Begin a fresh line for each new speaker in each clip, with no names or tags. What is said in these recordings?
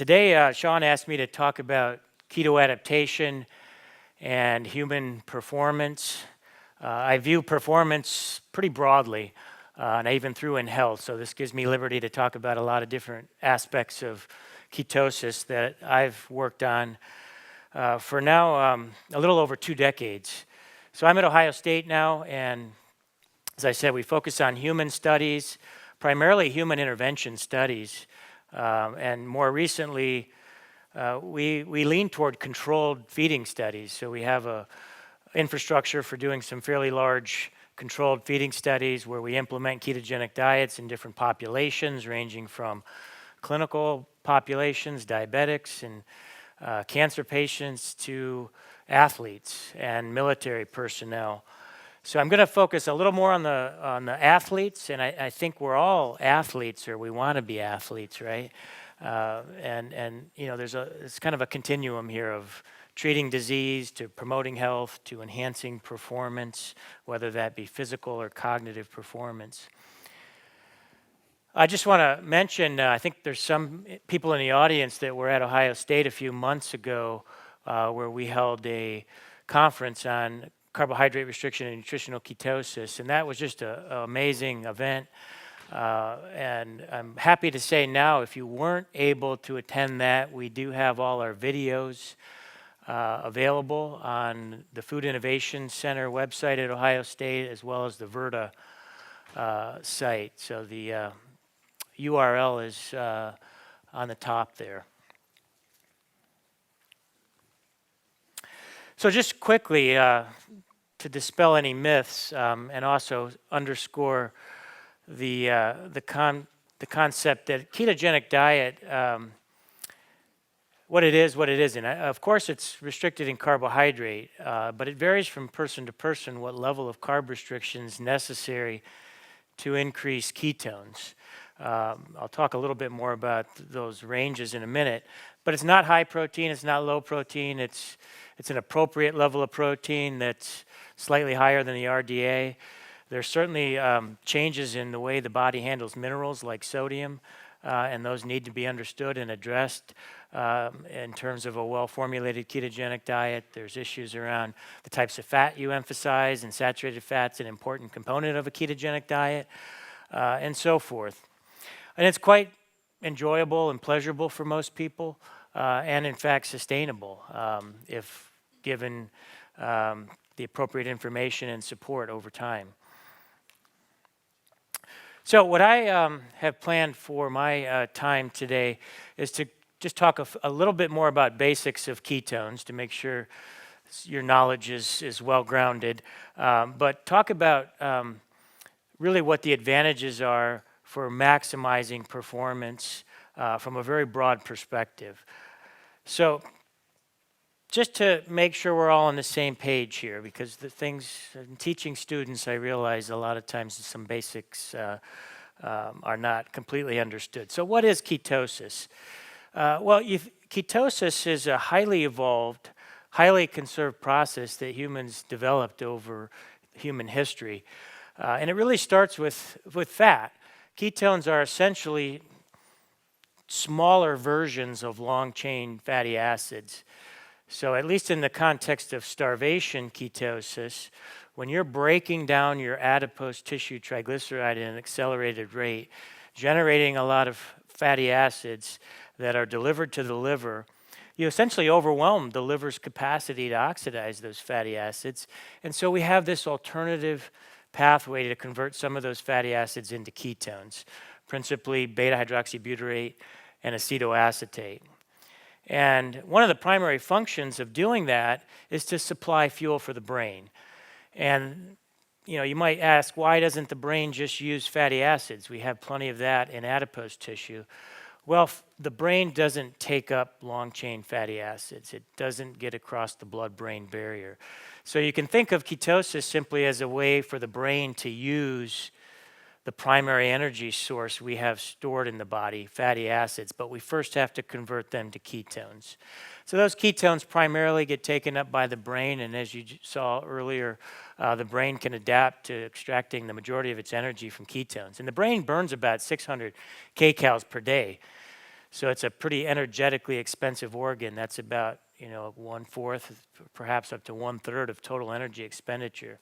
Today, Sean asked me to talk about keto-adaptation and human performance. I view performance pretty broadly, and I even threw in health, so this gives me liberty to talk about a lot of different aspects of ketosis that I've worked on for now a little over 2 decades. So I'm at Ohio State now, and as I said, we focus on human studies, primarily human intervention studies, and more recently, we lean toward controlled feeding studies. So we have a infrastructure for doing some fairly large controlled feeding studies where we implement ketogenic diets in different populations, ranging from clinical populations, diabetics, and cancer patients to athletes and military personnel. So I'm going to focus a little more on the athletes, and I think we're all athletes, or we want to be athletes, right? And you know, it's kind of a continuum here of treating disease to promoting health to enhancing performance, whether that be physical or cognitive performance. I just want to mention, I think there's some people in the audience that were at Ohio State a few months ago where we held a conference on carbohydrate restriction and nutritional ketosis, and that was just an amazing event. And I'm happy to say now, if you weren't able to attend that, we do have all our videos available on the Food Innovation Center website at Ohio State, as well as the Verta site. So the URL is on the top there. So just quickly, to dispel any myths and also underscore the concept that ketogenic diet, what it is, what it isn't. Of course, it's restricted in carbohydrate, but it varies from person to person what level of carb restriction is necessary to increase ketones. I'll talk a little bit more about those ranges in a minute, but it's not high protein, it's not low protein, it's an appropriate level of protein that's slightly higher than the RDA. There's certainly changes in the way the body handles minerals like sodium, and those need to be understood and addressed in terms of a well-formulated ketogenic diet. There's issues around the types of fat you emphasize, and saturated fat's an important component of a ketogenic diet, and so forth. And it's quite enjoyable and pleasurable for most people, and in fact sustainable if given the appropriate information and support over time. So what I have planned for my time today is to just talk a little bit more about basics of ketones to make sure your knowledge is well grounded, but talk about really what the advantages are for maximizing performance from a very broad perspective. So just to make sure we're all on the same page here, because the things, in teaching students, I realize a lot of times some basics are not completely understood. So what is ketosis? Ketosis is a highly evolved, highly conserved process that humans developed over human history. And it really starts with fat. Ketones are essentially smaller versions of long-chain fatty acids. So at least in the context of starvation ketosis, when you're breaking down your adipose tissue triglyceride at an accelerated rate, generating a lot of fatty acids that are delivered to the liver, you essentially overwhelm the liver's capacity to oxidize those fatty acids. And so we have this alternative pathway to convert some of those fatty acids into ketones, principally beta-hydroxybutyrate and acetoacetate. And one of the primary functions of doing that is to supply fuel for the brain. And you know, you might ask, why doesn't the brain just use fatty acids? We have plenty of that in adipose tissue. Well, the brain doesn't take up long-chain fatty acids. It doesn't get across the blood-brain barrier. So you can think of ketosis simply as a way for the brain to use the primary energy source we have stored in the body, fatty acids, but we first have to convert them to ketones. So those ketones primarily get taken up by the brain, and as you saw earlier, the brain can adapt to extracting the majority of its energy from ketones. And the brain burns about 600 kcals per day. So it's a pretty energetically expensive organ. That's about 1/4, perhaps up to 1/3 of total energy expenditure.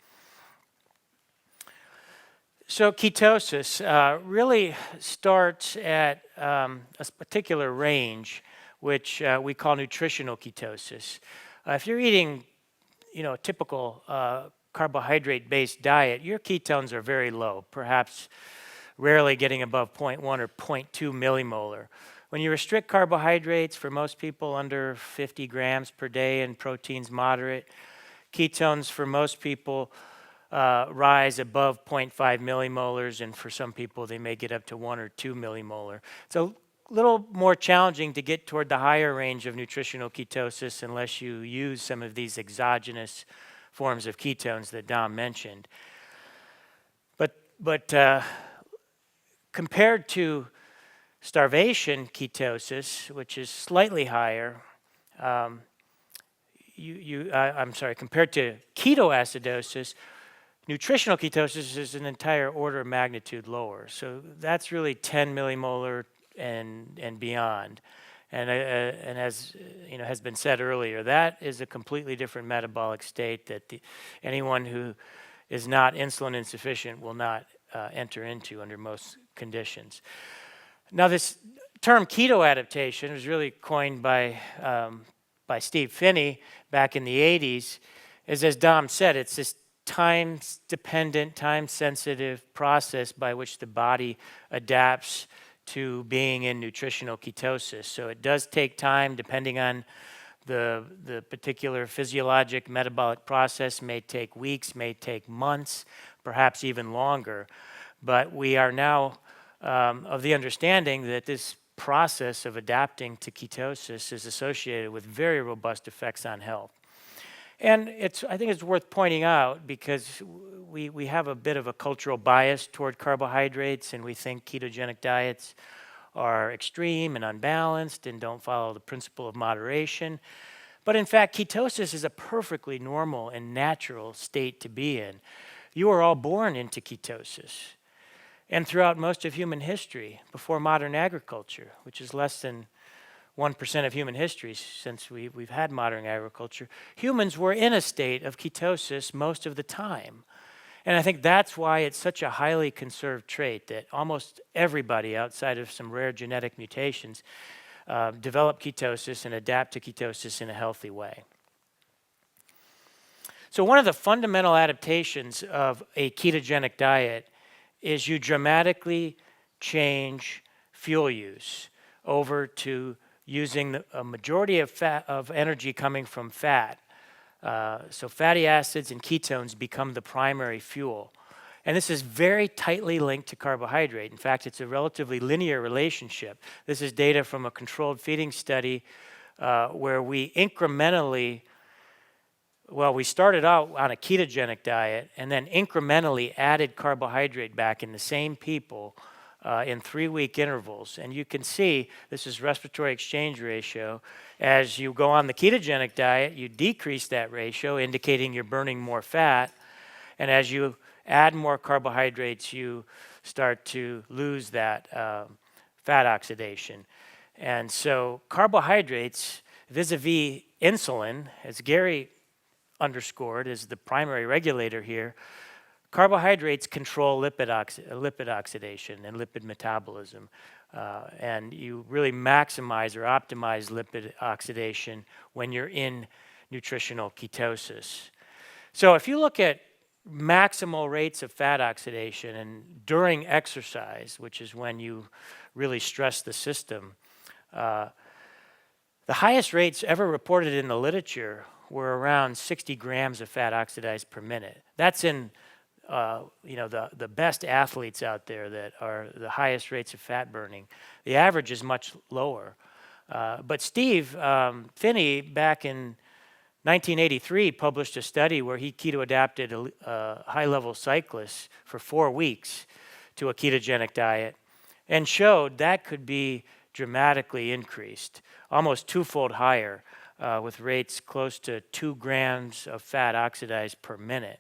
So ketosis really starts at a particular range, which we call nutritional ketosis. If you're eating, a typical carbohydrate-based diet, your ketones are very low, perhaps rarely getting above 0.1 or 0.2 millimolar. When you restrict carbohydrates, for most people under 50 grams per day and proteins moderate, ketones for most people rise above 0.5 millimolars, and for some people they may get up to 1 or 2 millimolar. It's a little more challenging to get toward the higher range of nutritional ketosis unless you use some of these exogenous forms of ketones that Dom mentioned. But compared to starvation ketosis, which is slightly higher, compared to ketoacidosis, nutritional ketosis is an entire order of magnitude lower. So that's really 10 millimolar and beyond. And as has been said earlier, that is a completely different metabolic state that anyone who is not insulin insufficient will not enter into under most conditions. Now, this term keto-adaptation was really coined by Steve Phinney back in the 80s. As Dom said, it's this time-dependent, time-sensitive process by which the body adapts to being in nutritional ketosis. So it does take time, depending on the particular physiologic metabolic process. May take weeks, may take months, perhaps even longer. But we are now of the understanding that this process of adapting to ketosis is associated with very robust effects on health. And I think it's worth pointing out, because we have a bit of a cultural bias toward carbohydrates, and we think ketogenic diets are extreme and unbalanced and don't follow the principle of moderation. But in fact, ketosis is a perfectly normal and natural state to be in. You are all born into ketosis. And throughout most of human history, before modern agriculture, which is less than 1% of human history since we've had modern agriculture, humans were in a state of ketosis most of the time. And I think that's why it's such a highly conserved trait that almost everybody outside of some rare genetic mutations develop ketosis and adapt to ketosis in a healthy way. So one of the fundamental adaptations of a ketogenic diet is you dramatically change fuel use over to using a majority of energy coming from fat. So fatty acids and ketones become the primary fuel. And this is very tightly linked to carbohydrate. In fact, it's a relatively linear relationship. This is data from a controlled feeding study where we incrementally, we started out on a ketogenic diet and then incrementally added carbohydrate back in the same people in 3-week intervals. And you can see this is respiratory exchange ratio. As you go on the ketogenic diet, you decrease that ratio, indicating you're burning more fat. And as you add more carbohydrates, you start to lose that fat oxidation. And so carbohydrates, vis-a-vis insulin, as Gary underscored as the primary regulator here, carbohydrates control lipid oxidation and lipid metabolism. And you really maximize or optimize lipid oxidation when you're in nutritional ketosis. So if you look at maximal rates of fat oxidation and during exercise, which is when you really stress the system, the highest rates ever reported in the literature were around 60 grams of fat oxidized per minute. That's in the best athletes out there that are the highest rates of fat burning. The average is much lower. But Steve Phinney, back in 1983, published a study where he keto-adapted high-level cyclists for 4 weeks to a ketogenic diet and showed that could be dramatically increased, almost twofold higher, with rates close to 2 grams of fat oxidized per minute.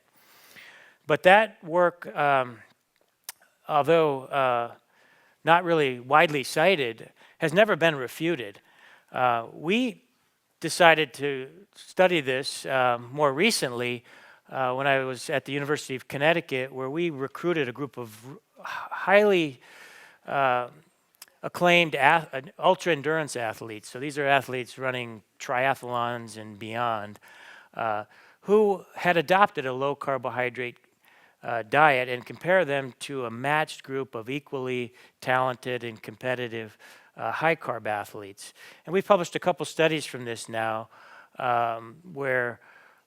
But that work, although not really widely cited, has never been refuted. We decided to study this more recently when I was at the University of Connecticut, where we recruited a group of highly acclaimed ultra-endurance athletes. So these are athletes running triathlons and beyond, who had adopted a low-carbohydrate diet, and compare them to a matched group of equally talented and competitive high-carb athletes. And we've published a couple studies from this now, where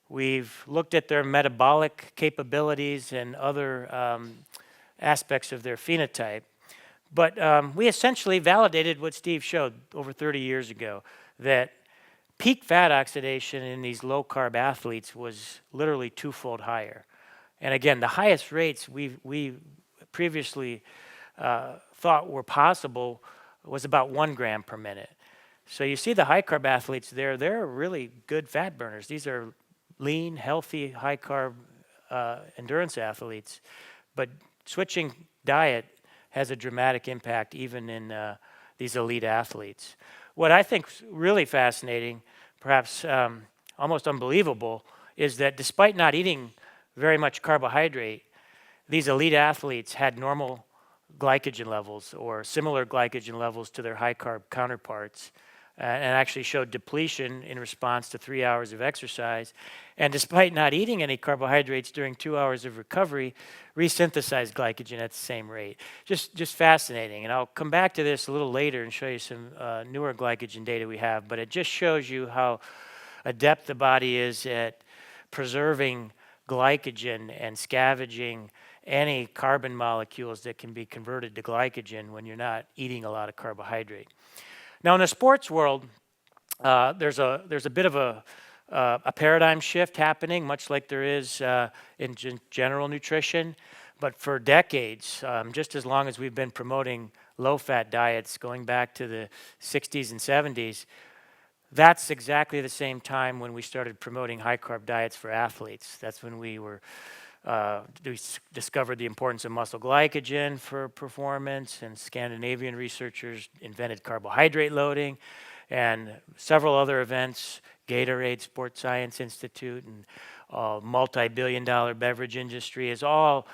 we've looked at their metabolic capabilities and other aspects of their phenotype. But we essentially validated what Steve showed over 30 years ago, that peak fat oxidation in these low-carb athletes was literally twofold higher. And again, the highest rates we previously thought were possible was about 1 gram per minute. So you see the high-carb athletes there, they're really good fat burners. These are lean, healthy, high-carb endurance athletes. But switching diet has a dramatic impact even in these elite athletes. What I think is really fascinating, perhaps almost unbelievable, is that despite not eating very much carbohydrate, these elite athletes had normal glycogen levels or similar glycogen levels to their high-carb counterparts, and actually showed depletion in response to 3 hours of exercise. And despite not eating any carbohydrates during 2 hours of recovery, resynthesized glycogen at the same rate. Just fascinating. And I'll come back to this a little later and show you some newer glycogen data we have, but it just shows you how adept the body is at preserving glycogen and scavenging any carbon molecules that can be converted to glycogen when you're not eating a lot of carbohydrate. Now, in the sports world, there's a bit of a paradigm shift happening, much like there is in general nutrition. But for decades, just as long as we've been promoting low-fat diets, going back to the 60s and 70s, that's exactly the same time when we started promoting high-carb diets for athletes. That's when we discovered the importance of muscle glycogen for performance, and Scandinavian researchers invented carbohydrate loading, and several other events, Gatorade, Sports Science Institute, and multi-billion-dollar beverage industry has all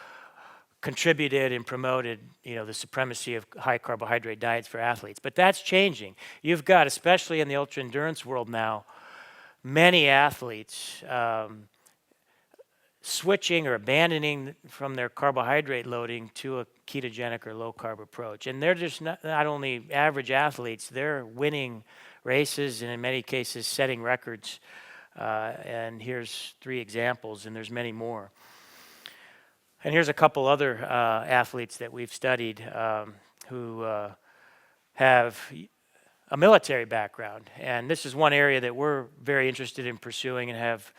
contributed and promoted, the supremacy of high carbohydrate diets for athletes. But that's changing. You've got, especially in the ultra endurance world now, many athletes switching or abandoning from their carbohydrate loading to a ketogenic or low carb approach. And they're just not only average athletes, they're winning races and in many cases setting records. And here's 3 examples, and there's many more. And here's a couple other athletes that we've studied who have a military background. And this is one area that we're very interested in pursuing and have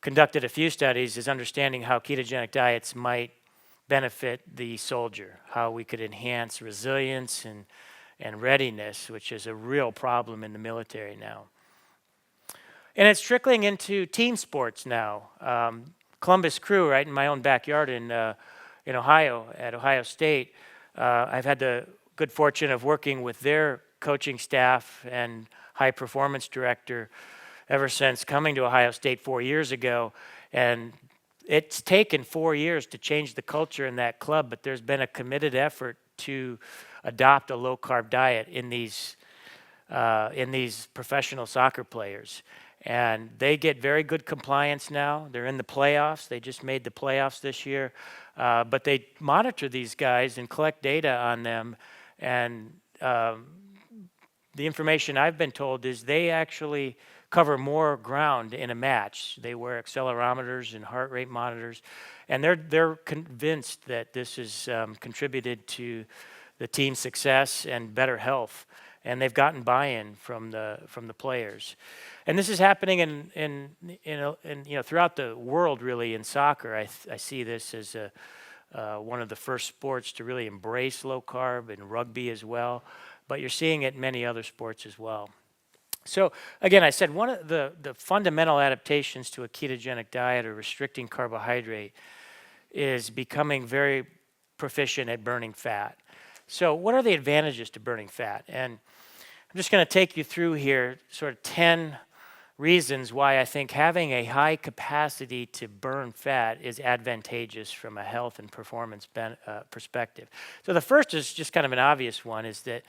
conducted a few studies, is understanding how ketogenic diets might benefit the soldier, how we could enhance resilience and readiness, which is a real problem in the military now. And it's trickling into team sports now. Columbus Crew, right in my own backyard in Ohio, at Ohio State, I've had the good fortune of working with their coaching staff and high performance director ever since coming to Ohio State 4 years ago. And it's taken 4 years to change the culture in that club, but there's been a committed effort to adopt a low-carb diet in these professional soccer players. And they get very good compliance now. They're in the playoffs. They just made the playoffs this year. But they monitor these guys and collect data on them. And the information I've been told is they actually cover more ground in a match. They wear accelerometers and heart rate monitors. And they're convinced that this has contributed to the team's success and better health. And they've gotten buy-in from the players. And this is happening in throughout the world, really. In soccer, I see this as one of the first sports to really embrace low carb, and rugby as well. But you're seeing it in many other sports as well. So again, I said one of the fundamental adaptations to a ketogenic diet or restricting carbohydrate is becoming very proficient at burning fat. So what are the advantages to burning fat? And I'm just going to take you through here sort of 10 reasons why I think having a high capacity to burn fat is advantageous from a health and performance perspective. So the first is just kind of an obvious one, is that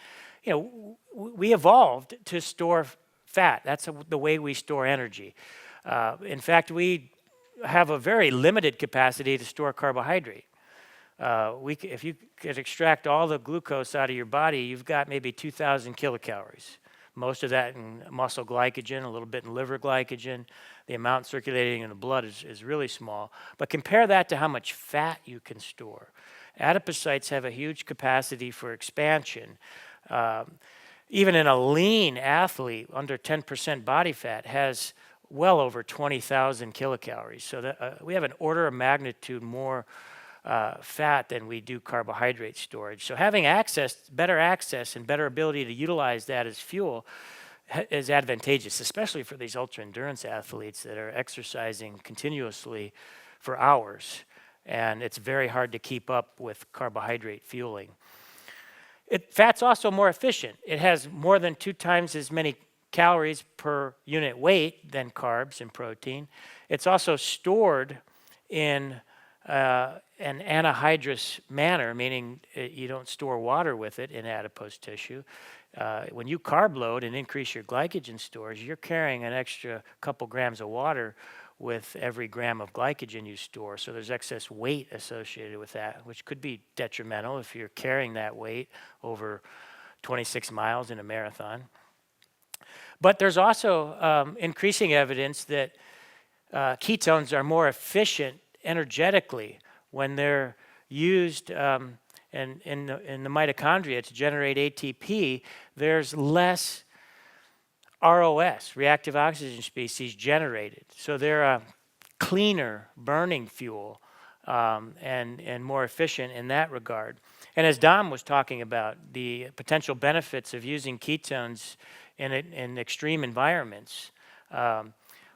we evolved to store fat. That's the way we store energy. In fact, we have a very limited capacity to store carbohydrate. If you could extract all the glucose out of your body, you've got maybe 2,000 kilocalories. Most of that in muscle glycogen, a little bit in liver glycogen. The amount circulating in the blood is really small. But compare that to how much fat you can store. Adipocytes have a huge capacity for expansion. Even in a lean athlete, under 10% body fat has well over 20,000 kilocalories. So that, we have an order of magnitude more fat than we do carbohydrate storage. So having better access and better ability to utilize that as fuel is advantageous, especially for these ultra-endurance athletes that are exercising continuously for hours. And it's very hard to keep up with carbohydrate fueling. Fat's also more efficient. It has more than 2 times as many calories per unit weight than carbs and protein. It's also stored in an anhydrous manner, meaning you don't store water with it in adipose tissue. When you carb load and increase your glycogen stores, you're carrying an extra couple grams of water with every gram of glycogen you store. So there's excess weight associated with that, which could be detrimental if you're carrying that weight over 26 miles in a marathon. But there's also increasing evidence that ketones are more efficient energetically when they're used in the mitochondria to generate ATP. There's less ROS, reactive oxygen species, generated. So they're a cleaner burning fuel and more efficient in that regard. And as Dom was talking about, the potential benefits of using ketones in extreme environments.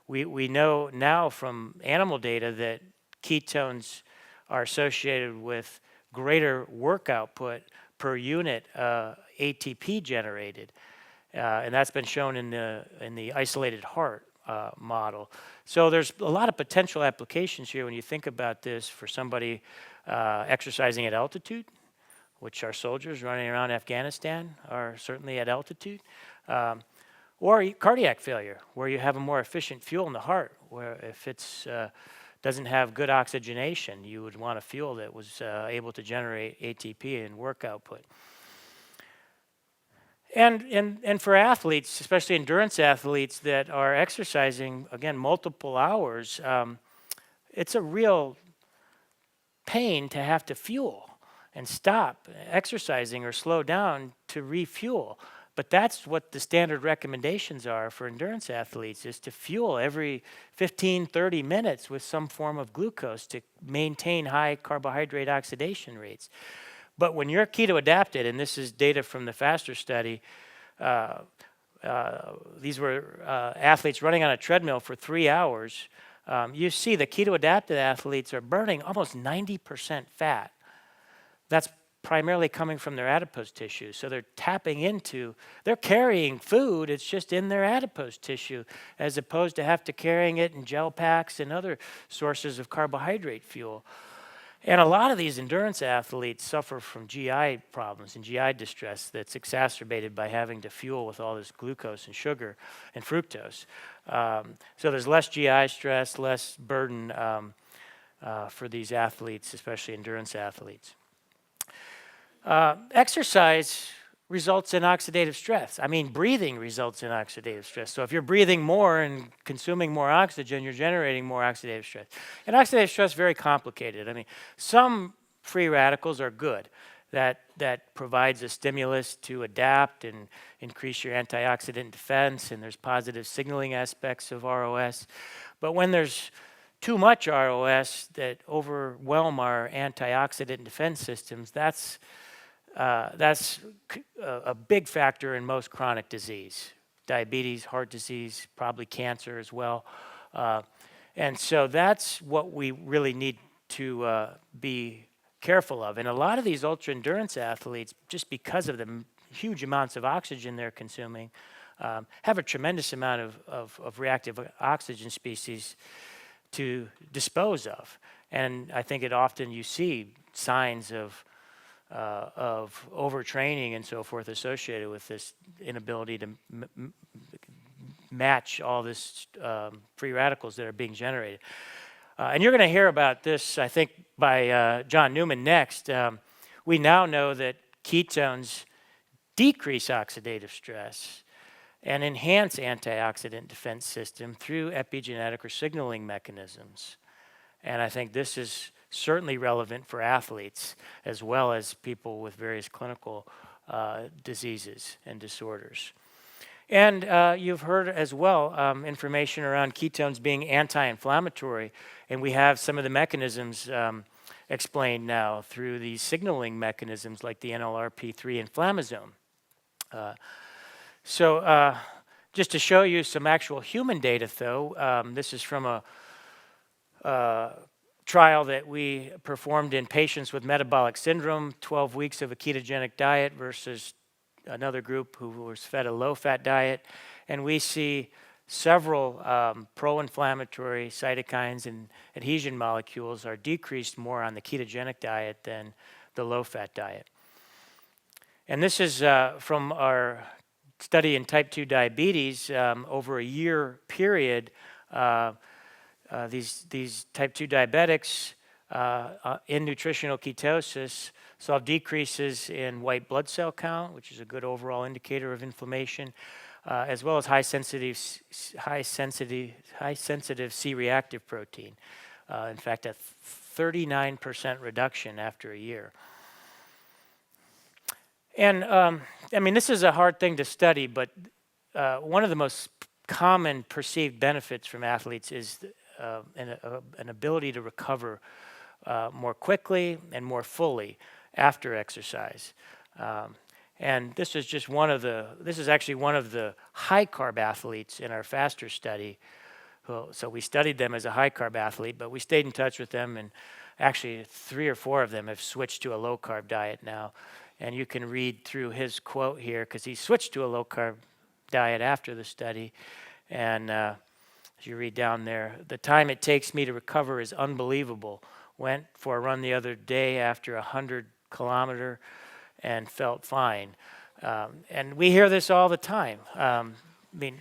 We know now from animal data that ketones are associated with greater work output per unit ATP generated, and that's been shown in the isolated heart model. So there's a lot of potential applications here when you think about this for somebody exercising at altitude, which our soldiers running around Afghanistan are certainly at altitude, or cardiac failure, where you have a more efficient fuel in the heart, where if it's doesn't have good oxygenation, you would want a fuel that was able to generate ATP and work output. And for athletes, especially endurance athletes that are exercising, again, multiple hours, it's a real pain to have to fuel and stop exercising or slow down to refuel. But that's what the standard recommendations are for endurance athletes, is to fuel every 15, 30 minutes with some form of glucose to maintain high carbohydrate oxidation rates. But when you're keto adapted, and this is data from the FASTER study, these were athletes running on a treadmill for 3 hours. You see the keto adapted athletes are burning almost 90% fat. That's primarily coming from their adipose tissue. So they're they're carrying food, it's just in their adipose tissue, as opposed to carrying it in gel packs and other sources of carbohydrate fuel. And a lot of these endurance athletes suffer from GI problems and GI distress that's exacerbated by having to fuel with all this glucose and sugar and fructose. So there's less GI stress, less burden for these athletes, especially endurance athletes. Exercise results in oxidative stress. I mean, breathing results in oxidative stress. So if you're breathing more and consuming more oxygen, you're generating more oxidative stress. And oxidative stress is very complicated. I mean, some free radicals are good. That provides a stimulus to adapt and increase your antioxidant defense, and there's positive signaling aspects of ROS. But when there's too much ROS that overwhelm our antioxidant defense systems, that's a big factor in most chronic disease. Diabetes, heart disease, probably cancer as well. And so that's what we really need to be careful of. And a lot of these ultra-endurance athletes, just because of the huge amounts of oxygen they're consuming, have a tremendous amount of reactive oxygen species to dispose of. And I think often you see signs of overtraining and so forth associated with this inability to match all this free radicals that are being generated. And you're going to hear about this, I think, by John Newman next. We now know that ketones decrease oxidative stress and enhance antioxidant defense system through epigenetic or signaling mechanisms. And I think this is certainly relevant for athletes as well as people with various clinical diseases and disorders. And you've heard as well information around ketones being anti-inflammatory, and we have some of the mechanisms explained now through these signaling mechanisms like the NLRP3 inflammasome. So just to show you some actual human data, though, this is from a trial that we performed in patients with metabolic syndrome, 12 weeks of a ketogenic diet versus another group who was fed a low-fat diet. And we see several pro-inflammatory cytokines and adhesion molecules are decreased more on the ketogenic diet than the low-fat diet. And this is from our study in type 2 diabetes over a year period. These type 2 diabetics in nutritional ketosis saw decreases in white blood cell count, which is a good overall indicator of inflammation, as well as high sensitive C-reactive protein. In fact, a 39% reduction after a year. And I mean, this is a hard thing to study, but one of the most common perceived benefits from athletes is an ability to recover more quickly and more fully after exercise. And this is just this is actually one of the high carb athletes in our faster study. So we studied them as a high carb athlete, but we stayed in touch with them, and actually 3 or 4 of them have switched to a low carb diet now. And you can read through his quote here because he switched to a low carb diet after the study. And as you read down there, the time it takes me to recover is unbelievable. Went for a run the other day after a 100-kilometer and felt fine. And we hear this all the time. I mean,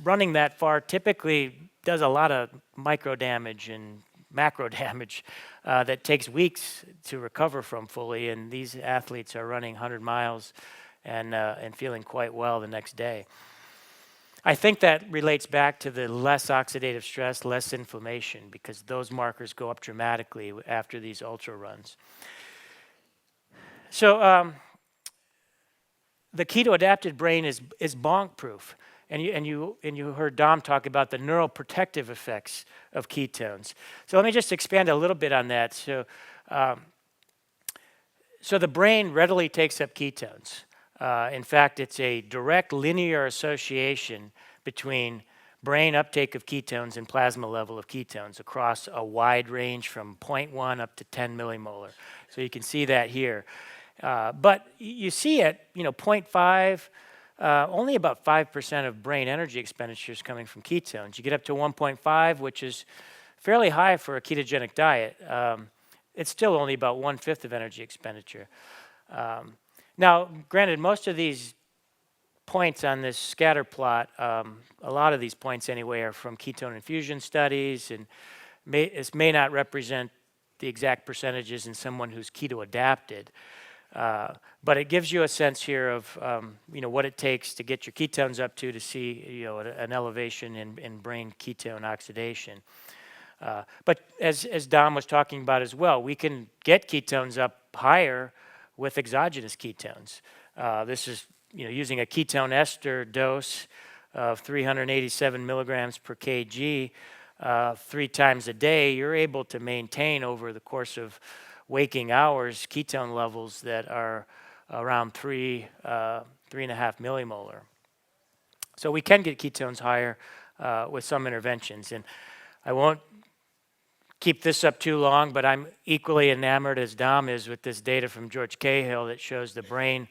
running that far typically does a lot of micro damage and macro damage that takes weeks to recover from fully, and these athletes are running 100 miles and feeling quite well the next day. I think that relates back to the less oxidative stress, less inflammation, because those markers go up dramatically after these ultra runs. So the keto-adapted brain is bonk-proof. And you heard Dom talk about the neuroprotective effects of ketones. So let me just expand a little bit on that. So the brain readily takes up ketones. In fact, it's a direct linear association between brain uptake of ketones and plasma level of ketones across a wide range from 0.1 up to 10 millimolar. So you can see that here. But you see at 0.5, only about 5% of brain energy expenditure is coming from ketones. You get up to 1.5, which is fairly high for a ketogenic diet. It's still only about 1/5 of energy expenditure. Now, granted, most of these points on this scatter plot, a lot of these points anyway, are from ketone infusion studies, and this may not represent the exact percentages in someone who's keto-adapted. But it gives you a sense here of what it takes to get your ketones up to see an elevation in brain ketone oxidation. But as Dom was talking about as well, we can get ketones up higher with exogenous ketones. This is using a ketone ester dose of 387 milligrams per kg 3 times a day. You're able to maintain over the course of waking hours ketone levels that are around 3.5 millimolar. So we can get ketones higher with some interventions. And I won't keep this up too long, but I'm equally enamored as Dom is with this data from George Cahill that shows the brain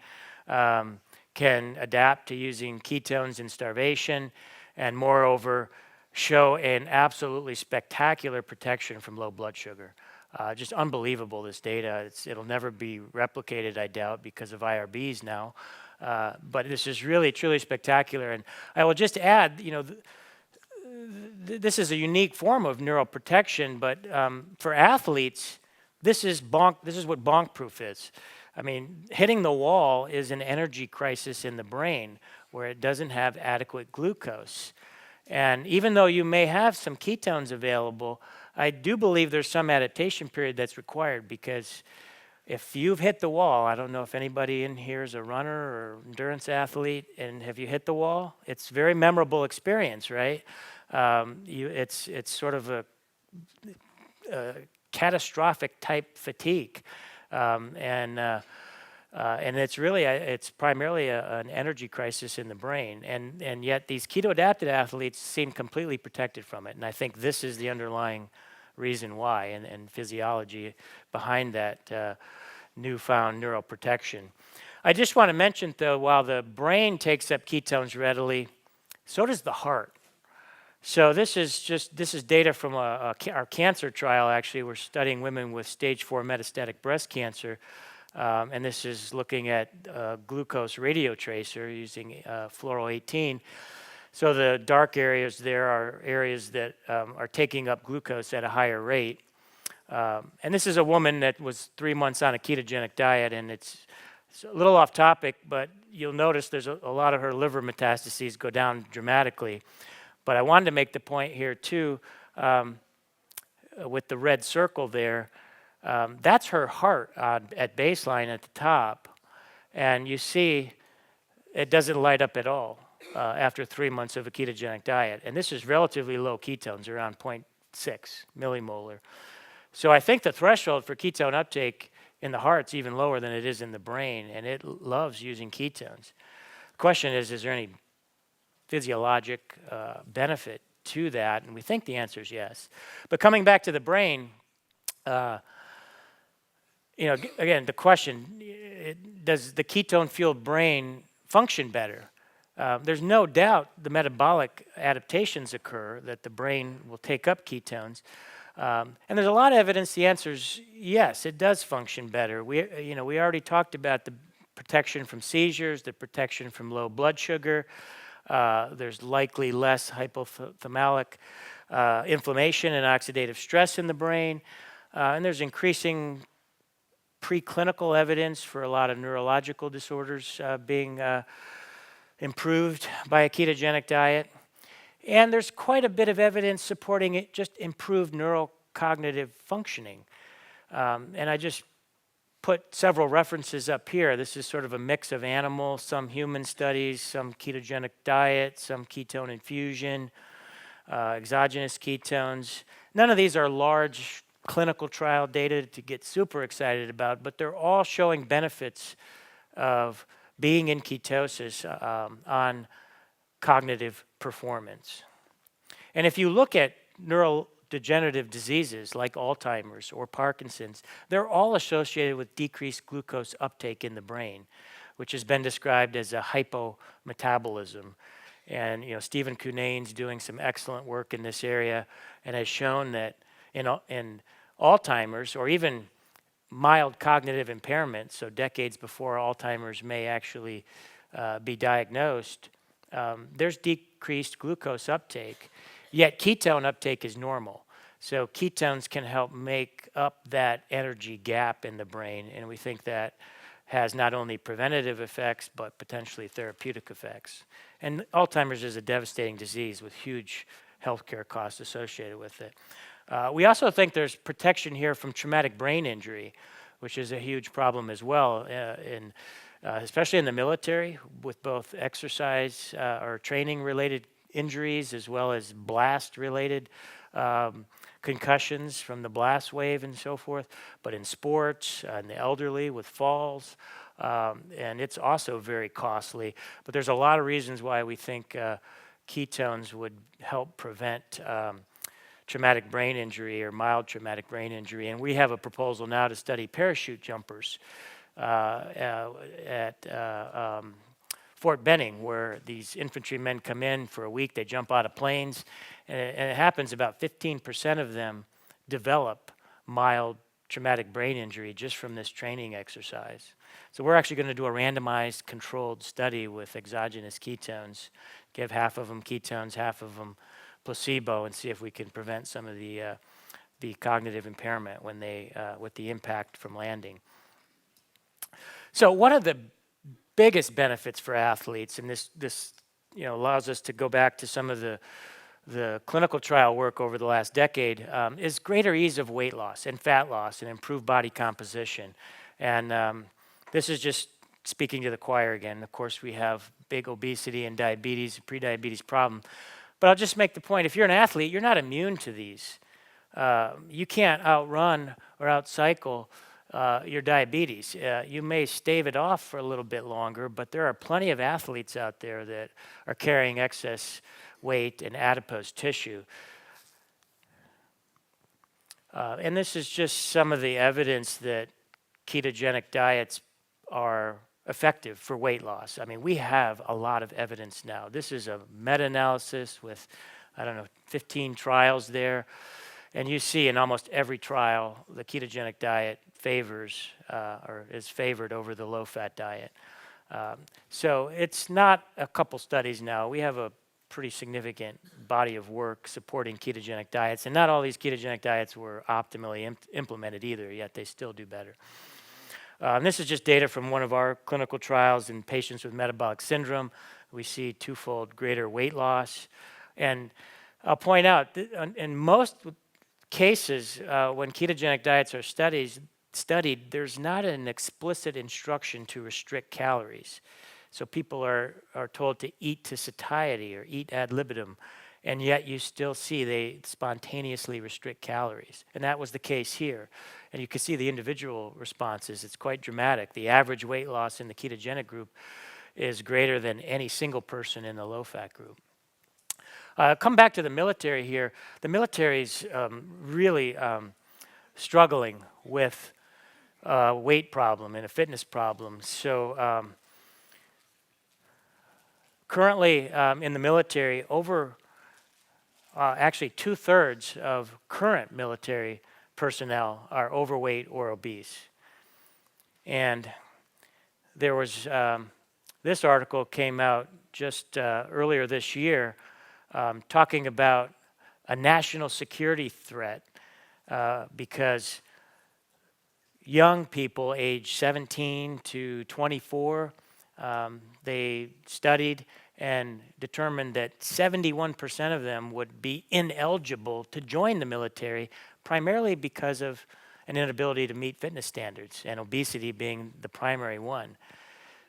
can adapt to using ketones in starvation, and moreover, show an absolutely spectacular protection from low blood sugar. Just unbelievable, this data. It'll never be replicated, I doubt, because of IRBs now. But this is really, truly spectacular. And I will just add, this is a unique form of neuroprotection, but for athletes, this is what bonk proof is. I mean, hitting the wall is an energy crisis in the brain where it doesn't have adequate glucose. And even though you may have some ketones available, I do believe there's some adaptation period that's required, because if you've hit the wall, I don't know if anybody in here is a runner or endurance athlete, and have you hit the wall? It's a very memorable experience, right? It's sort of a catastrophic type fatigue, and it's primarily an energy crisis in the brain, and yet these keto-adapted athletes seem completely protected from it, and I think this is the underlying reason why, and physiology behind that newfound neuroprotection. I just want to mention, though, while the brain takes up ketones readily, so does the heart. So this is data from our cancer trial. Actually, we're studying women with stage 4 metastatic breast cancer, and this is looking at glucose radiotracer using fluoro-18. So the dark areas there are areas that are taking up glucose at a higher rate. And this is a woman that was 3 months on a ketogenic diet, and it's a little off topic, but you'll notice there's a lot of her liver metastases go down dramatically. But I wanted to make the point here too, with the red circle there, that's her heart at baseline at the top, and you see it doesn't light up at all after 3 months of a ketogenic diet. And this is relatively low ketones, around 0.6 millimolar. So I think the threshold for ketone uptake in the heart's even lower than it is in the brain, and it loves using ketones. The question is there any physiologic benefit to that? And we think the answer is yes. But coming back to the brain, again, the question, does the ketone-fueled brain function better? There's no doubt the metabolic adaptations occur, that the brain will take up ketones. And there's a lot of evidence the answer is yes, it does function better. We already talked about the protection from seizures, the protection from low blood sugar. There's likely less hypothalamic inflammation and oxidative stress in the brain. And there's increasing preclinical evidence for a lot of neurological disorders being improved by a ketogenic diet. And there's quite a bit of evidence supporting it, just improved neurocognitive functioning. And I just put several references up here. This is sort of a mix of animal, some human studies, some ketogenic diet, some ketone infusion, exogenous ketones. None of these are large clinical trial data to get super excited about, but they're all showing benefits of being in ketosis on cognitive performance. And if you look at neurodegenerative diseases like Alzheimer's or Parkinson's, they're all associated with decreased glucose uptake in the brain, which has been described as a hypometabolism. And Stephen Cunane's doing some excellent work in this area and has shown that in Alzheimer's, or even mild cognitive impairment, so decades before Alzheimer's may actually be diagnosed, there's decreased glucose uptake, yet ketone uptake is normal. So ketones can help make up that energy gap in the brain, and we think that has not only preventative effects, but potentially therapeutic effects. And Alzheimer's is a devastating disease with huge healthcare costs associated with it. We also think there's protection here from traumatic brain injury, which is a huge problem as well, especially in the military, with both exercise or training-related injuries as well as blast-related concussions from the blast wave and so forth, but in sports and the elderly with falls, and it's also very costly. But there's a lot of reasons why we think ketones would help prevent traumatic brain injury or mild traumatic brain injury. And we have a proposal now to study parachute jumpers at Fort Benning, where these infantrymen come in for a week, they jump out of planes, and it happens about 15% of them develop mild traumatic brain injury just from this training exercise. So we're actually going to do a randomized controlled study with exogenous ketones, give half of them ketones, half of them placebo, and see if we can prevent some of the cognitive impairment when they with the impact from landing. So one of the biggest benefits for athletes, and this allows us to go back to some of the clinical trial work over the last decade, is greater ease of weight loss and fat loss and improved body composition. And this is just speaking to the choir again. Of course, we have big obesity and diabetes, pre-diabetes problem. But I'll just make the point, if you're an athlete, you're not immune to these. You can't outrun or outcycle your diabetes. You may stave it off for a little bit longer, but there are plenty of athletes out there that are carrying excess weight and adipose tissue. And this is just some of the evidence that ketogenic diets are effective for weight loss. I mean, we have a lot of evidence now. This is a meta-analysis with, 15 trials there. And you see in almost every trial, the ketogenic diet favors or is favored over the low-fat diet. So it's not a couple studies now. We have a pretty significant body of work supporting ketogenic diets. And not all these ketogenic diets were optimally implemented either, yet they still do better. And this is just data from one of our clinical trials in patients with metabolic syndrome. We see twofold greater weight loss. And I'll point out that in most cases, when ketogenic diets are studied, there's not an explicit instruction to restrict calories. So people are told to eat to satiety or eat ad libitum, and yet you still see they spontaneously restrict calories. And that was the case here. And you can see the individual responses. It's quite dramatic. The average weight loss in the ketogenic group is greater than any single person in the low-fat group. Come back to the military here. The military's really struggling with weight problem and a fitness problem. So currently in the military, actually 2/3 of current military personnel are overweight or obese. And there was, this article came out just earlier this year talking about a national security threat because young people aged 17 to 24, they studied and determined that 71% of them would be ineligible to join the military, primarily because of an inability to meet fitness standards, and obesity being the primary one.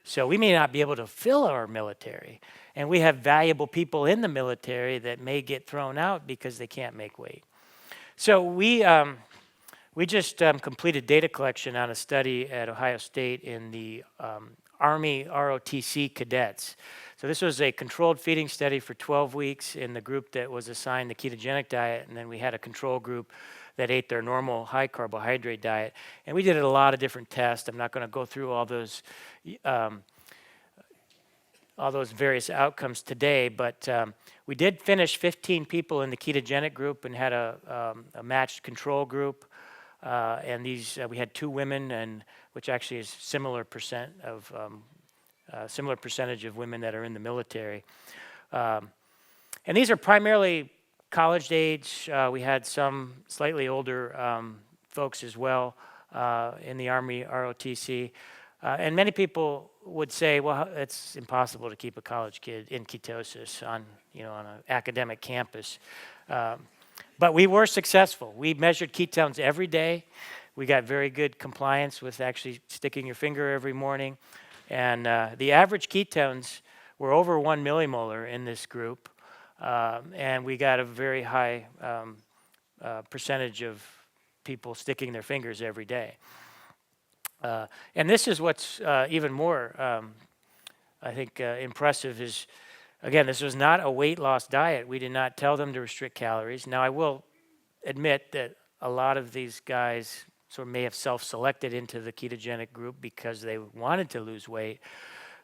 So we may not be able to fill our military, and we have valuable people in the military that may get thrown out because they can't make weight. So we just completed data collection on a study at Ohio State in the Army ROTC cadets. So this was a controlled feeding study for 12 weeks in the group that was assigned the ketogenic diet, and then we had a control group that ate their normal high carbohydrate diet. And we did a lot of different tests. I'm not going to go through all those various outcomes today, but we did finish 15 people in the ketogenic group and had a matched control group. And these we had 2 women, and which actually is similar percentage of women that are in the military. And these are primarily college age. We had some slightly older folks as well in the Army ROTC. And many people would say, well, it's impossible to keep a college kid in ketosis on an academic campus. But we were successful. We measured ketones every day. We got very good compliance with actually sticking your finger every morning. And the average ketones were over 1 millimolar in this group. And we got a very high percentage of people sticking their fingers every day. And this is what's even more, I think, impressive is, again, this was not a weight loss diet. We did not tell them to restrict calories. Now, I will admit that a lot of these guys sort of may have self-selected into the ketogenic group because they wanted to lose weight.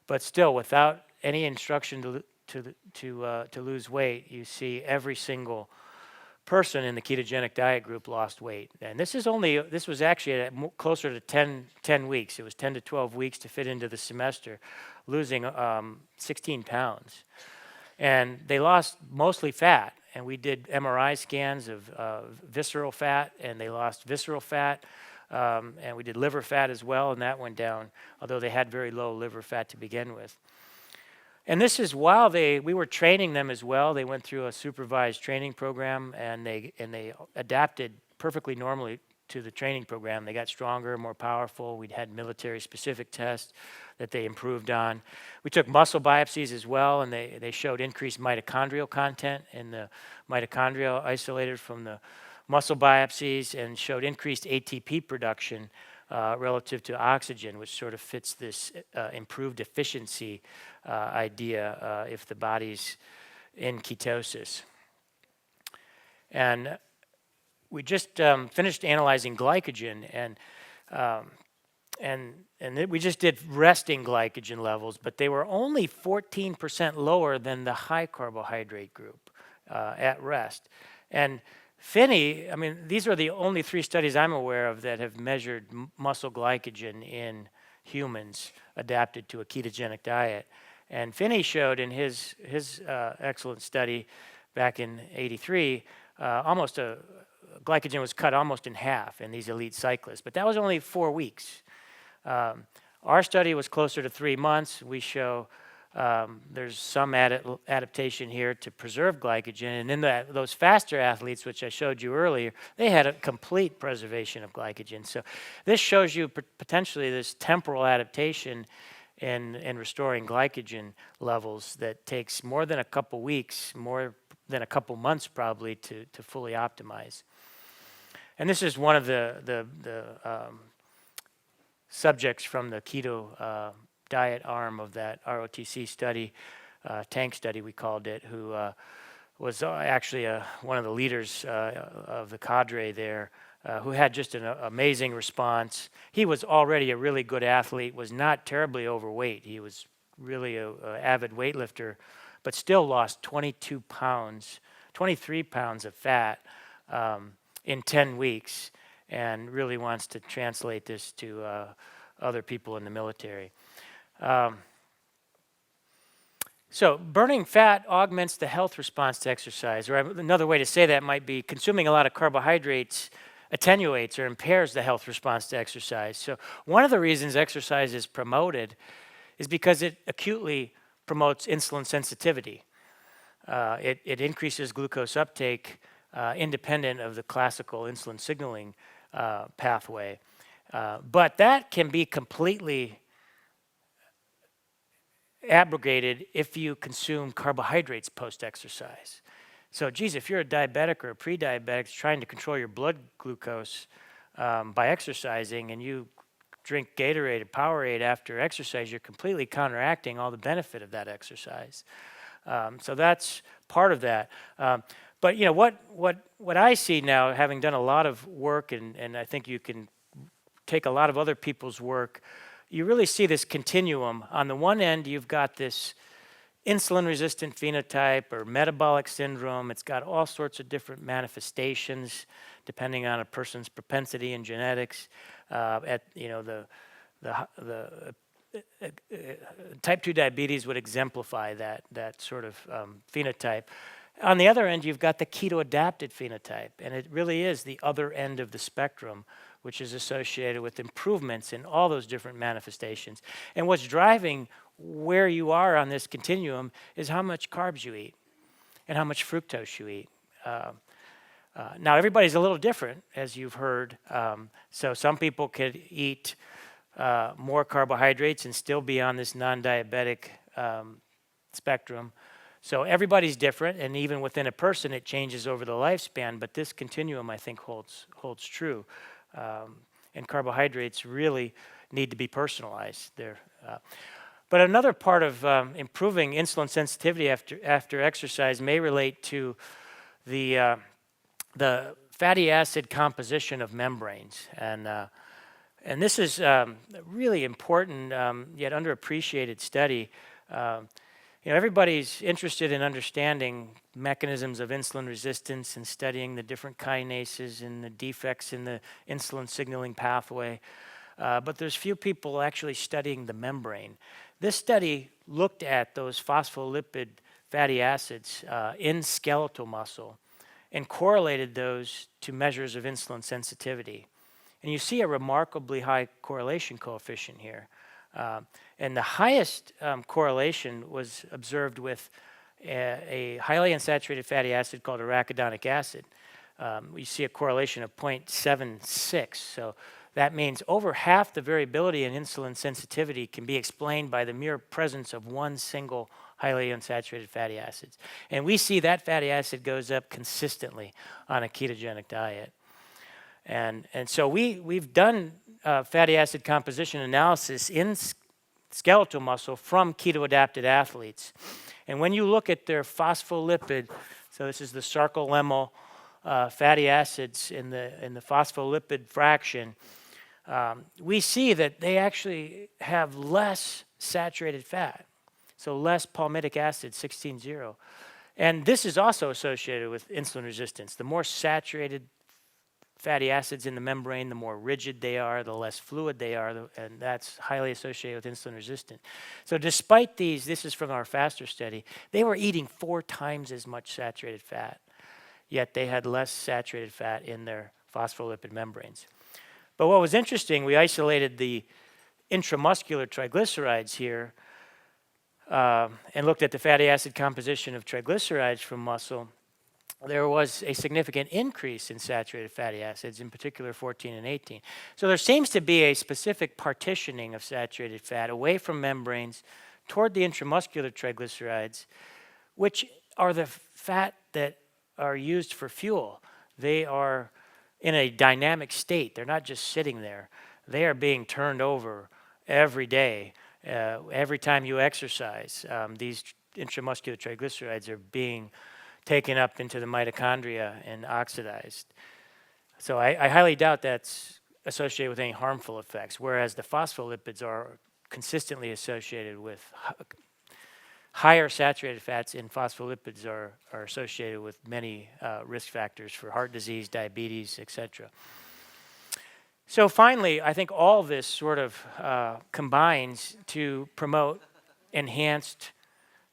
But still, without any instruction to lose weight, you see every single person in the ketogenic diet group lost weight. And this was actually closer to 10 weeks. It was 10 to 12 weeks to fit into the semester, losing 16 pounds. And they lost mostly fat. And we did MRI scans of visceral fat, and they lost visceral fat. And we did liver fat as well, and that went down, although they had very low liver fat to begin with. And this is while we were training them as well. They went through a supervised training program, and they adapted perfectly normally to the training program. They got stronger, more powerful. We'd had military-specific tests that they improved on. We took muscle biopsies as well, and they showed increased mitochondrial content in the mitochondria isolated from the muscle biopsies, and showed increased ATP production relative to oxygen, which sort of fits this improved efficiency idea if the body's in ketosis. And we just finished analyzing glycogen, and we just did resting glycogen levels, but they were only 14% lower than the high carbohydrate group at rest. And Finney, I mean, these are the only 3 studies I'm aware of that have measured muscle glycogen in humans adapted to a ketogenic diet. And Finney showed in his excellent study back in '83, glycogen was cut almost in half in these elite cyclists, but that was only 4 weeks. Our study was closer to 3 months. We show there's some adaptation here to preserve glycogen. And in those faster athletes, which I showed you earlier, they had a complete preservation of glycogen. So this shows you potentially this temporal adaptation in restoring glycogen levels that takes more than a couple weeks, more than a couple months probably to fully optimize. And this is one of the subjects from the keto diet arm of that ROTC study, tank study we called it, who was actually one of the leaders of the cadre there, who had just an amazing response. He was already a really good athlete, was not terribly overweight. He was really an avid weightlifter, but still lost 23 pounds of fat in 10 weeks, and really wants to translate this to other people in the military. So burning fat augments the health response to exercise, or another way to say that might be consuming a lot of carbohydrates attenuates or impairs the health response to exercise. So one of the reasons exercise is promoted is because it acutely promotes insulin sensitivity. It increases glucose uptake independent of the classical insulin signaling pathway. But that can be completely abrogated if you consume carbohydrates post-exercise. So, geez, if you're a diabetic or a pre-diabetic trying to control your blood glucose by exercising, and you drink Gatorade or Powerade after exercise, you're completely counteracting all the benefit of that exercise. So that's part of that. But you know what I see now, having done a lot of work, and I think you can take a lot of other people's work, you really see this continuum. On the one end, you've got this insulin-resistant phenotype or metabolic syndrome. It's got all sorts of different manifestations depending on a person's propensity and genetics. The type 2 diabetes would exemplify that sort of phenotype. On the other end, you've got the keto-adapted phenotype, and it really is the other end of the spectrum, which is associated with improvements in all those different manifestations. And what's driving where you are on this continuum is how much carbs you eat and how much fructose you eat. Now, everybody's a little different, as you've heard. So some people could eat more carbohydrates and still be on this non-diabetic spectrum. So everybody's different, and even within a person, it changes over the lifespan. But this continuum, I think, holds true. And carbohydrates really need to be personalized there. But another part of improving insulin sensitivity after exercise may relate to the fatty acid composition of membranes, and this is a really important yet underappreciated study. everybody's interested in understanding mechanisms of insulin resistance and studying the different kinases and the defects in the insulin signaling pathway. But there's few people actually studying the membrane. This study looked at those phospholipid fatty acids in skeletal muscle and correlated those to measures of insulin sensitivity. And you see a remarkably high correlation coefficient here. And the highest correlation was observed with a highly unsaturated fatty acid called arachidonic acid. We see a correlation of 0.76. So that means over half the variability in insulin sensitivity can be explained by the mere presence of one single highly unsaturated fatty acids. And we see that fatty acid goes up consistently on a ketogenic diet. And so we've done fatty acid composition analysis in skeletal muscle from keto-adapted athletes. And when you look at their phospholipid, so this is the sarcolemmal fatty acids in the phospholipid fraction, we see that they actually have less saturated fat, so less palmitic acid, 16-0. And this is also associated with insulin resistance. The more saturated fatty acids in the membrane, the more rigid they are, the less fluid they are, and that's highly associated with insulin resistance. So despite these, this is from our FASTER study, they were eating 4 times as much saturated fat, yet they had less saturated fat in their phospholipid membranes. But what was interesting, we isolated the intramuscular triglycerides here and looked at the fatty acid composition of triglycerides from muscle. There was a significant increase in saturated fatty acids, in particular 14 and 18. So there seems to be a specific partitioning of saturated fat away from membranes toward the intramuscular triglycerides, which are the fat that are used for fuel. They are in a dynamic state. They're not just sitting there. They are being turned over every day. Every time you exercise, these intramuscular triglycerides are being taken up into the mitochondria and oxidized. So I highly doubt that's associated with any harmful effects, whereas the phospholipids are consistently associated with higher saturated fats, and phospholipids are associated with many risk factors for heart disease, diabetes, etc. So finally, I think all this sort of combines to promote enhanced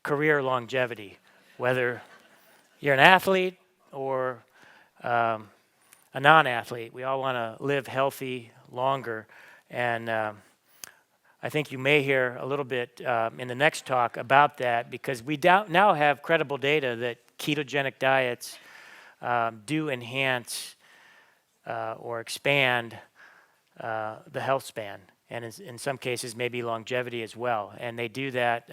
career longevity, whether you're an athlete or a non-athlete. We all want to live healthy longer. And I think you may hear a little bit in the next talk about that, because we now have credible data that ketogenic diets do enhance or expand the health span, and in some cases maybe longevity as well. And they do that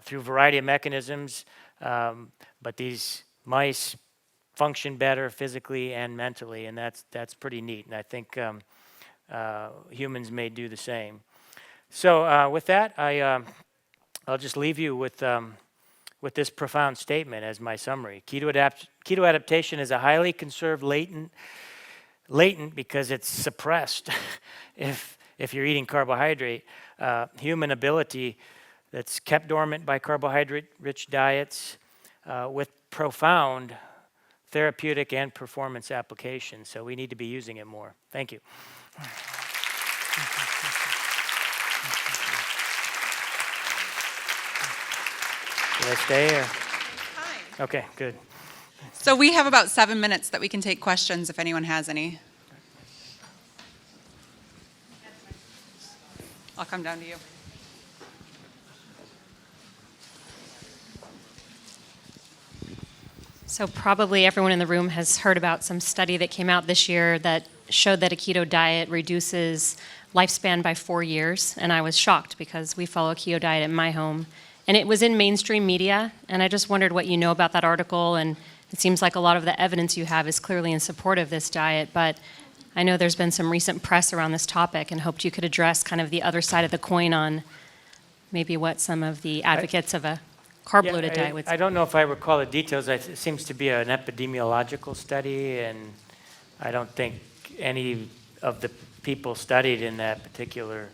through a variety of mechanisms. But these mice function better physically and mentally, and that's pretty neat. And I think humans may do the same. So with that, I'll just leave you with this profound statement as my summary. Keto-adaptation is a highly conserved latent because it's suppressed if you're eating carbohydrate. Human ability that's kept dormant by carbohydrate-rich diets with profound therapeutic and performance applications. So we need to be using it more. Thank you. Should I stay or?
Fine.
Okay, good.
So we have about 7 minutes that we can take questions if anyone has any. I'll come down to you.
So probably everyone in the room has heard about some study that came out this year that showed that a keto diet reduces lifespan by 4 years. And I was shocked because we follow a keto diet at my home. And it was in mainstream media. And I just wondered what you know about that article. And it seems like a lot of the evidence you have is clearly in support of this diet. But I know there's been some recent press around this topic, and hoped you could address kind of the other side of the coin on maybe what some of the advocates of a carb-loaded diet would say.
I don't know if I recall the details. It seems to be an epidemiological study, and I don't think any of the people studied in that particular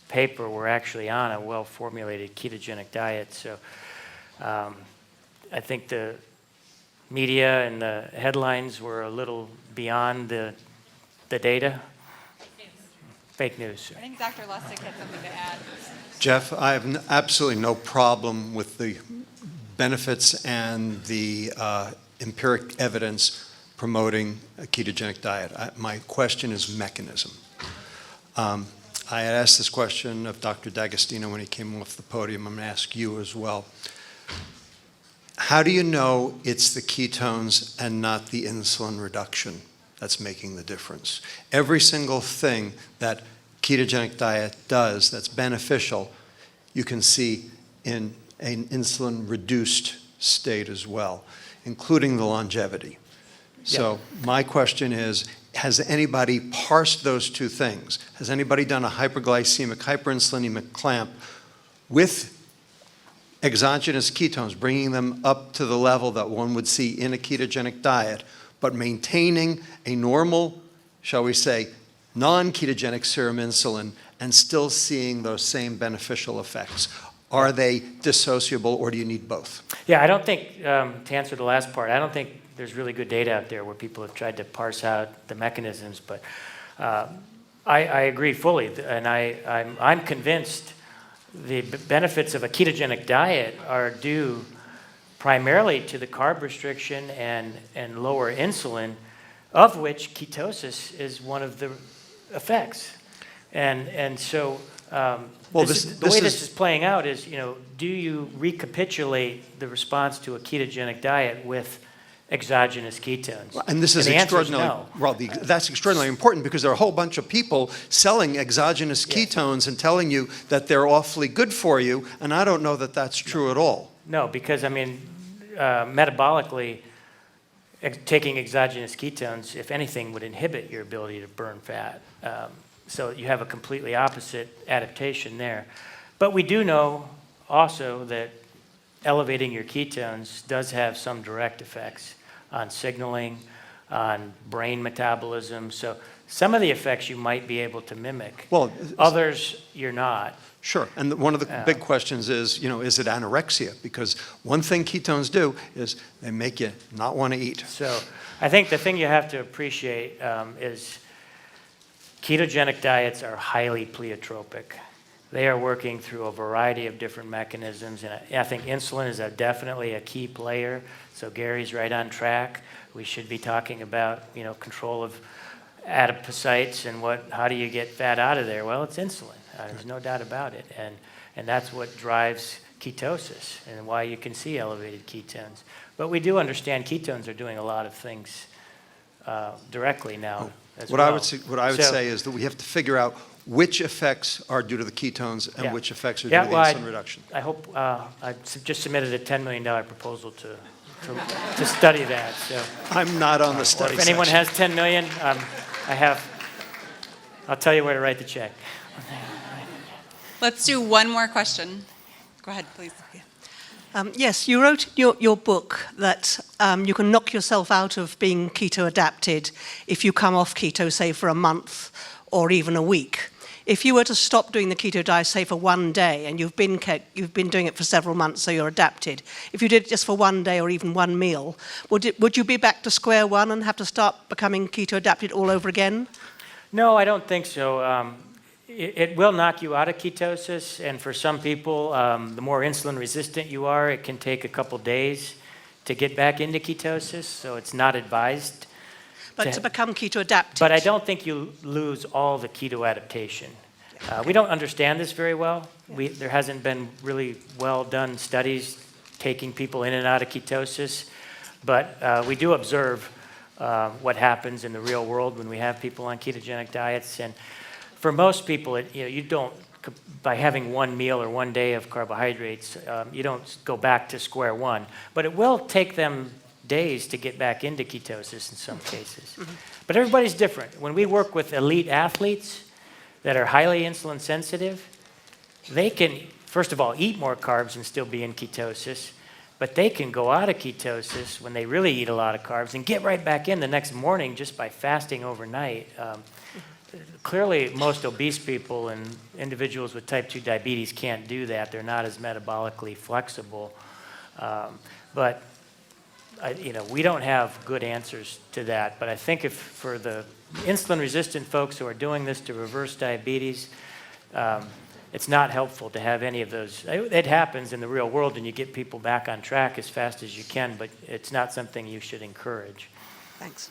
paper were actually on a well-formulated ketogenic diet. So I think the media and the headlines were a little beyond the data. Fake news.
I think Dr. Lustig had something to add.
Jeff, I have absolutely no problem with the benefits and the empiric evidence promoting a ketogenic diet. My question is mechanism. I had asked this question of Dr. D'Agostino when he came off the podium. I'm going to ask you as well. How do you know it's the ketones and not the insulin reduction that's making the difference? Every single thing that ketogenic diet does that's beneficial, you can see in an insulin-reduced state as well, including the longevity. So my question is, has anybody parsed those two things? Has anybody done a hyperglycemic, hyperinsulinemic clamp with exogenous ketones, bringing them up to the level that one would see in a ketogenic diet, but maintaining a normal, shall we say, non-ketogenic serum insulin and still seeing those same beneficial effects? Are they dissociable, or do you need both?
Yeah, I don't think, to answer the last part, I don't think there's really good data out there where people have tried to parse out the mechanisms, but I agree fully, and I'm convinced the benefits of a ketogenic diet are due primarily to the carb restriction and lower insulin, of which ketosis is one of the effects. And so the way this is playing out is, do you recapitulate the response to a ketogenic diet with exogenous ketones?
And this is extraordinarily, that's extraordinarily important, because there are a whole bunch of people selling exogenous ketones and telling you that they're awfully good for you, and I don't know that that's true at all.
No, because metabolically, taking exogenous ketones, if anything, would inhibit your ability to burn fat. So you have a completely opposite adaptation there. But we do know also that elevating your ketones does have some direct effects on signaling, on brain metabolism. So some of the effects you might be able to mimic.
Well,
others you're not.
Sure, and one of the big questions is, is it anorexia? Because one thing ketones do is they make you not want to eat.
So I think the thing you have to appreciate is ketogenic diets are highly pleiotropic. They are working through a variety of different mechanisms, and I think insulin is definitely a key player. So Gary's right on track. We should be talking about, control of adipocytes and how do you get fat out of there? Well, it's insulin. There's no doubt about it, and that's what drives ketosis and why you can see elevated ketones. But we do understand ketones are doing a lot of things directly now.
What I would say is that we have to figure out which effects are due to the ketones and which effects are due to the insulin reduction.
I hope I just submitted a $10 million proposal to study that. So
I'm not on the study
if anyone
section.
has $10 million, I'll tell you where to write the check.
Let's do one more question. Go ahead, please.
Yes, you wrote in your book that you can knock yourself out of being keto-adapted if you come off keto, say, for a month or even a week. If you were to stop doing the keto diet, say, for one day, and you've been doing it for several months, so you're adapted, if you did it just for one day or even one meal, would you be back to square one and have to start becoming keto-adapted all over again?
No, I don't think so. It will knock you out of ketosis, and for some people, the more insulin resistant you are, it can take a couple days to get back into ketosis, so it's not advised.
But to become keto-adapted.
But I don't think you lose all the keto adaptation. We don't understand this very well. There hasn't been really well done studies taking people in and out of ketosis, but we do observe what happens in the real world when we have people on ketogenic diets. And for most people, you don't, by having one meal or one day of carbohydrates, you don't go back to square one. But it will take them days to get back into ketosis in some cases. Mm-hmm. But everybody's different. When we work with elite athletes that are highly insulin sensitive, they can, first of all, eat more carbs and still be in ketosis, but they can go out of ketosis when they really eat a lot of carbs and get right back in the next morning just by fasting overnight. clearly most obese people and individuals with type 2 diabetes can't do that. They're not as metabolically flexible. But we don't have good answers to that. But I think if for the insulin-resistant folks who are doing this to reverse diabetes, it's not helpful to have any of those. It happens in the real world, and you get people back on track as fast as you can, but it's not something you should encourage.
Thanks.